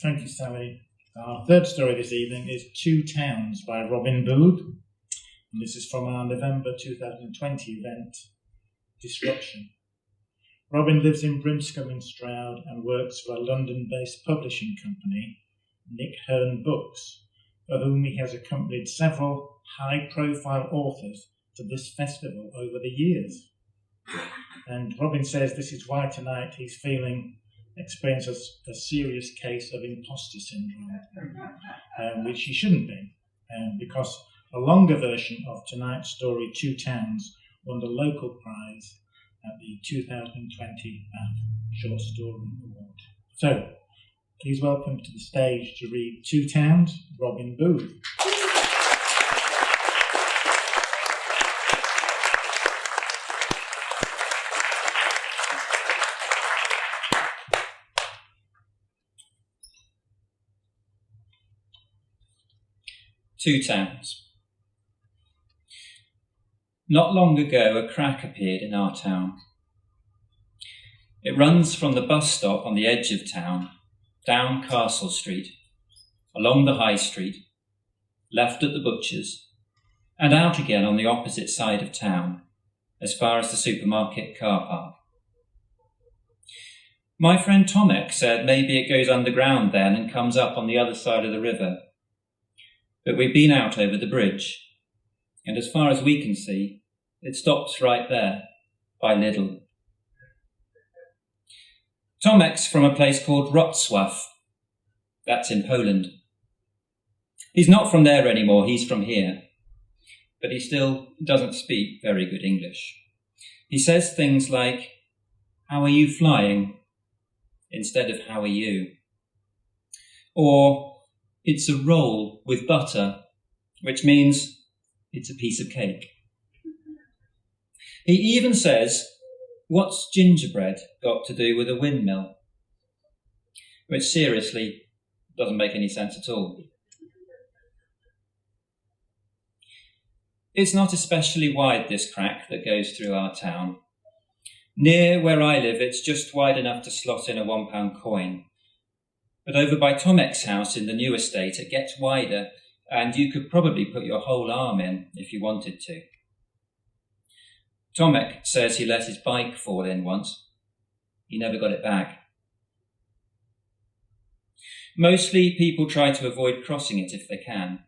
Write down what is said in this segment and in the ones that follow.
Thank you, Sally. Our third story this evening is Two Towns by Robin Booth. And this is from our November 2020 event, Disruption. Robin lives in Brimscombe in Stroud and works for a London-based publishing company, Nick Hearn Books, for whom he has accompanied several high-profile authors to this festival over the years. And Robin says this is why tonight he's experiences a serious case of imposter syndrome, which he shouldn't be, because a longer version of tonight's story, Two Towns, won the local prize at the 2020 Short Story Award. So, please welcome to the stage to read Two Towns, Robin Booth. Two Towns. Not long ago, a crack appeared in our town. It runs from the bus stop on the edge of town, down Castle Street, along the High Street, left at the butcher's, and out again on the opposite side of town, as far as the supermarket car park. My friend Tomek said maybe it goes underground then and comes up on the other side of the river. But we've been out over the bridge, and as far as we can see, it stops right there, by Lidl. Tomek's from a place called Wrocław. That's in Poland. He's not from there anymore, he's from here. But he still doesn't speak very good English. He says things like, "How are you flying?" instead of "How are you?" Or, "It's a roll with butter," which means it's a piece of cake. He even says, "What's gingerbread got to do with a windmill?" Which seriously doesn't make any sense at all. It's not especially wide, this crack that goes through our town. Near where I live, it's just wide enough to slot in a £1 coin. But over by Tomek's house in the new estate, it gets wider, and you could probably put your whole arm in if you wanted to. Tomek says he let his bike fall in once. He never got it back. Mostly people try to avoid crossing it if they can,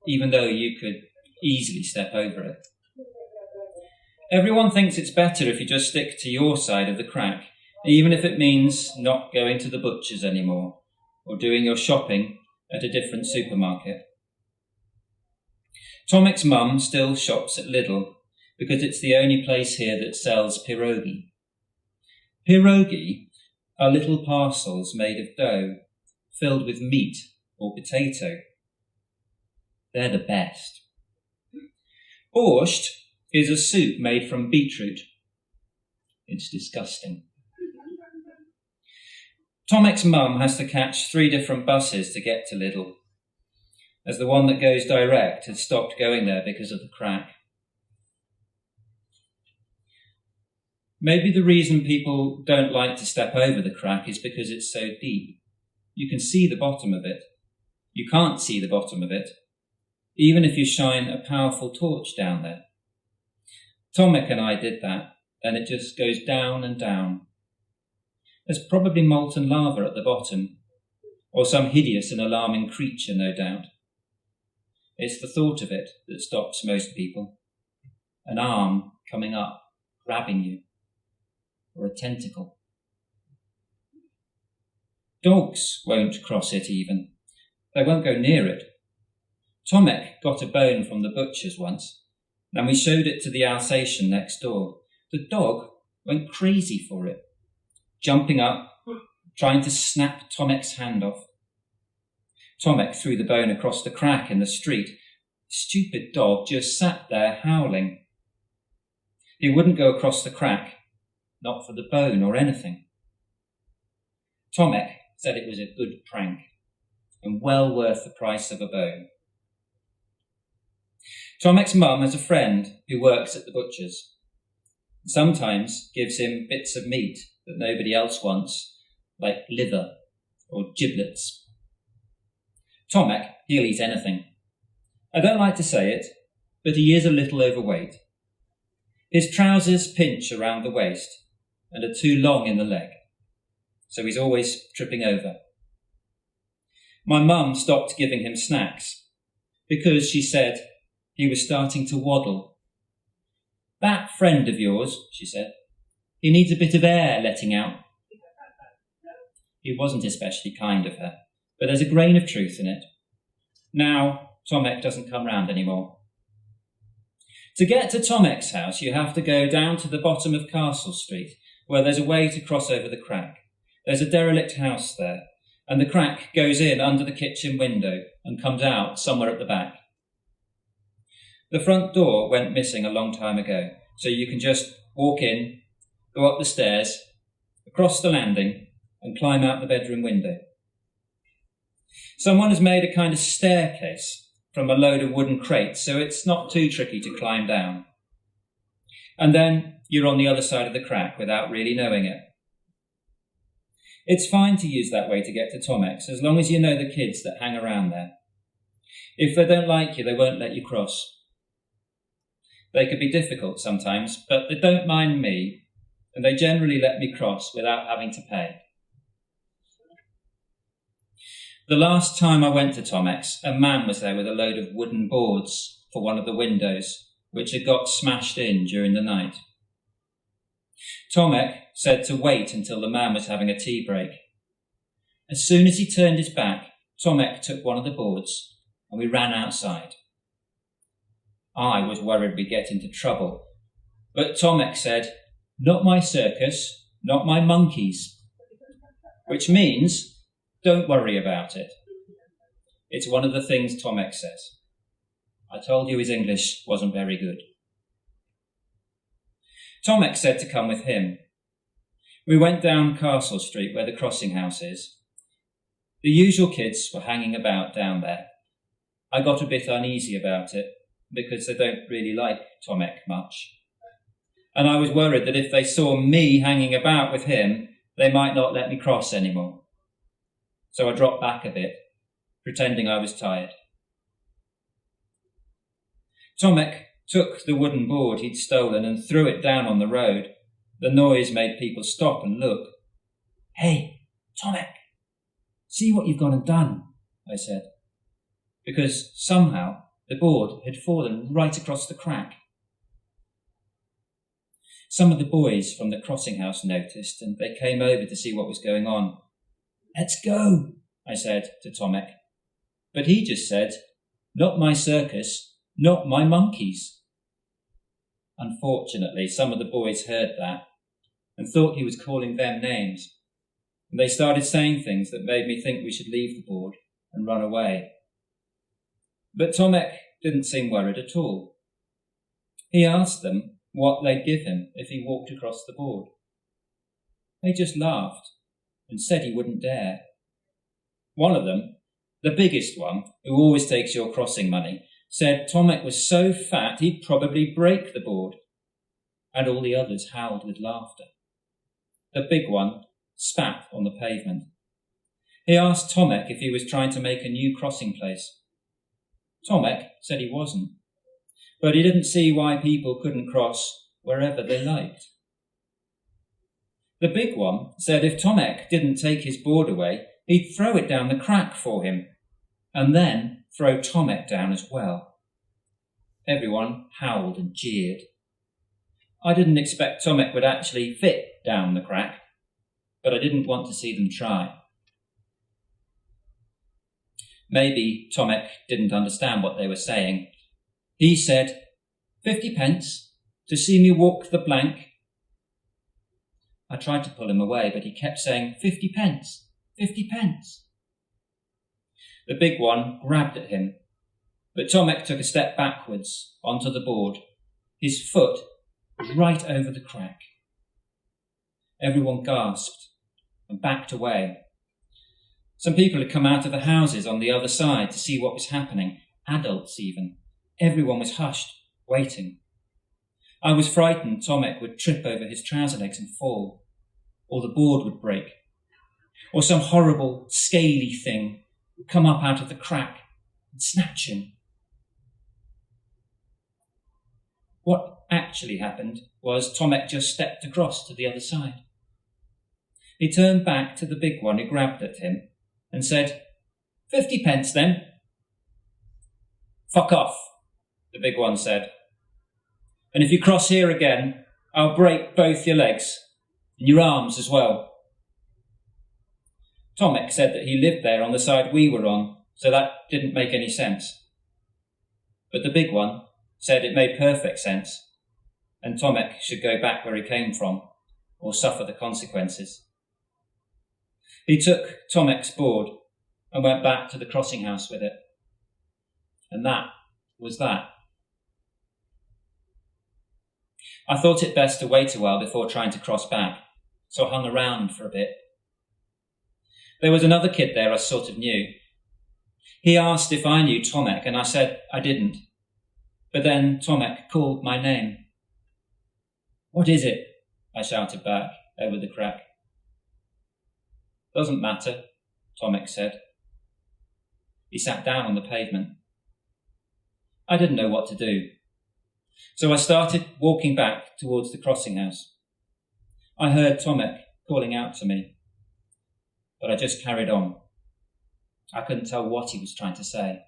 even though you could easily step over it. Everyone thinks it's better if you just stick to your side of the crack, even if it means not going to the butcher's anymore, or doing your shopping at a different supermarket. Tomek's mum still shops at Lidl because it's the only place here that sells pierogi. Pierogi are little parcels made of dough filled with meat or potato. They're the best. Borscht is a soup made from beetroot. It's disgusting. Tomek's mum has to catch 3 different buses to get to Lidl, as the one that goes direct had stopped going there because of the crack. Maybe the reason people don't like to step over the crack is because it's so deep. You can see the bottom of it. You can't see the bottom of it, even if you shine a powerful torch down there. Tomek and I did that, and it just goes down and down. There's probably molten lava at the bottom, or some hideous and alarming creature, no doubt. It's the thought of it that stops most people. An arm coming up, grabbing you, or a tentacle. Dogs won't cross it even. They won't go near it. Tomek got a bone from the butcher's once, and we showed it to the Alsatian next door. The dog went crazy for it, jumping up, trying to snap Tomek's hand off. Tomek threw the bone across the crack in the street. The stupid dog just sat there howling. He wouldn't go across the crack, not for the bone or anything. Tomek said it was a good prank and well worth the price of a bone. Tomek's mum has a friend who works at the butcher's. Sometimes gives him bits of meat that nobody else wants, like liver or giblets Tomek, he'll eat anything. I don't like to say it, but he is a little overweight. His trousers pinch around the waist and are too long in the leg, so he's always tripping over. My mum stopped giving him snacks because she said he was starting to waddle. That friend of yours, she said, he needs a bit of air letting out. It wasn't especially kind of her, but there's a grain of truth in it. Now, Tomek doesn't come round anymore. To get to Tomek's house, you have to go down to the bottom of Castle Street, where there's a way to cross over the crack. There's a derelict house there, and the crack goes in under the kitchen window and comes out somewhere at the back. The front door went missing a long time ago, so you can just walk in, go up the stairs, across the landing, and climb out the bedroom window. Someone has made a kind of staircase from a load of wooden crates, so it's not too tricky to climb down. And then you're on the other side of the crack without really knowing it. It's fine to use that way to get to Tomek's, as long as you know the kids that hang around there. If they don't like you, they won't let you cross. They could be difficult sometimes, but they don't mind me, and they generally let me cross without having to pay. The last time I went to Tomek's, a man was there with a load of wooden boards for one of the windows, which had got smashed in during the night. Tomek said to wait until the man was having a tea break. As soon as he turned his back, Tomek took one of the boards and we ran outside. I was worried we'd get into trouble, but Tomek said, "Not my circus, not my monkeys," which means don't worry about it. It's one of the things Tomek says. I told you his English wasn't very good. Tomek said to come with him. We went down Castle Street where the crossing house is. The usual kids were hanging about down there. I got a bit uneasy about it because they don't really like Tomek much. And I was worried that if they saw me hanging about with him, they might not let me cross anymore. So I dropped back a bit, pretending I was tired. Tomek took the wooden board he'd stolen and threw it down on the road. The noise made people stop and look. "Hey, Tomek, see what you've gone and done," I said, because somehow the board had fallen right across the crack. Some of the boys from the crossing house noticed and they came over to see what was going on. "Let's go," I said to Tomek. But he just said, "Not my circus, not my monkeys." Unfortunately, some of the boys heard that and thought he was calling them names. And they started saying things that made me think we should leave the board and run away. But Tomek didn't seem worried at all. He asked them what they'd give him if he walked across the board. They just laughed and said he wouldn't dare. One of them, the biggest one, who always takes your crossing money, said Tomek was so fat he'd probably break the board, and all the others howled with laughter. The big one spat on the pavement. He asked Tomek if he was trying to make a new crossing place. Tomek said he wasn't, but he didn't see why people couldn't cross wherever they liked. The big one said if Tomek didn't take his board away, he'd throw it down the crack for him, and then throw Tomek down as well. Everyone howled and jeered. I didn't expect Tomek would actually fit down the crack, but I didn't want to see them try. Maybe Tomek didn't understand what they were saying. He said, 50 pence to see me walk the plank. I tried to pull him away, but he kept saying, 50 pence, 50 pence. The big one grabbed at him, but Tomek took a step backwards onto the board. His foot was right over the crack. Everyone gasped and backed away. Some people had come out of the houses on the other side to see what was happening, adults even. Everyone was hushed, waiting. I was frightened Tomek would trip over his trouser legs and fall, or the board would break, or some horrible, scaly thing would come up out of the crack and snatch him. What actually happened was Tomek just stepped across to the other side. He turned back to the big one who grabbed at him and said, 50 pence then. Fuck off, the big one said. And if you cross here again, I'll break both your legs and your arms as well. Tomek said that he lived there on the side we were on, so that didn't make any sense. But the big one said it made perfect sense, and Tomek should go back where he came from, or suffer the consequences. He took Tomek's board and went back to the crossing house with it. And that was that. I thought it best to wait a while before trying to cross back, so I hung around for a bit. There was another kid there I sort of knew. He asked if I knew Tomek, and I said I didn't. But then Tomek called my name. What is it? I shouted back over the crack. Doesn't matter, Tomek said. He sat down on the pavement. I didn't know what to do, so I started walking back towards the crossing house. I heard Tomek calling out to me, but I just carried on. I couldn't tell what he was trying to say.